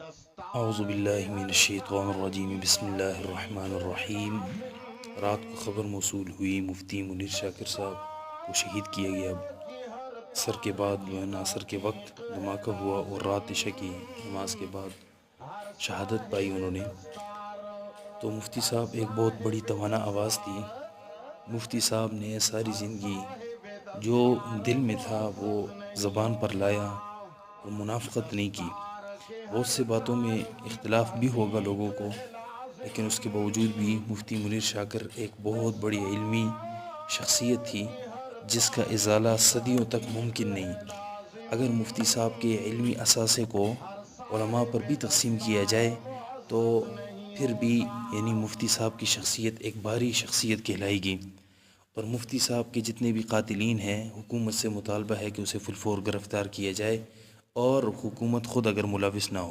औज़ुबिल्लाहि मिनश्शैतानिर्रजीम बिस्मिल्लाहिर्रहमानिर्रहीम। रात को ख़बर मौसूल हुई मुफ्ती मुनीर शाकिर साहब को शहीद किया गया। असर के बाद असर के वक्त धमाका हुआ और रात इशा की नमाज के बाद शहादत पाई उन्होंने। तो मुफ्ती साहब एक बहुत बड़ी तवाना आवाज़ थी। मुफ्ती साहब ने सारी ज़िंदगी जो दिल में था वो ज़बान पर लाया और मुनाफ़क़त नहीं की। बहुत से बातों में इख्तिलाफ़ भी होगा लोगों को, लेकिन उसके बावजूद भी मुफ्ती मुनीर शाकिर एक बहुत बड़ी इल्मी शख्सियत थी जिसका इज़ाला सदियों तक मुमकिन नहीं। अगर मुफ्ती साहब के इल्मी असासे को उलमा पर भी तक़सीम किया जाए तो फिर भी मुफ्ती साहब की शख्सियत एक भारी शख्सियत कहलाएगी। और मुफ्ती साहब के जितने भी कातिलीन हैं, हुकूमत से मुतालबा है कि उसे फुलफोर गिरफ़्तार किया जाए और हुकूमत ख़ुद अगर मुलविस ना हो।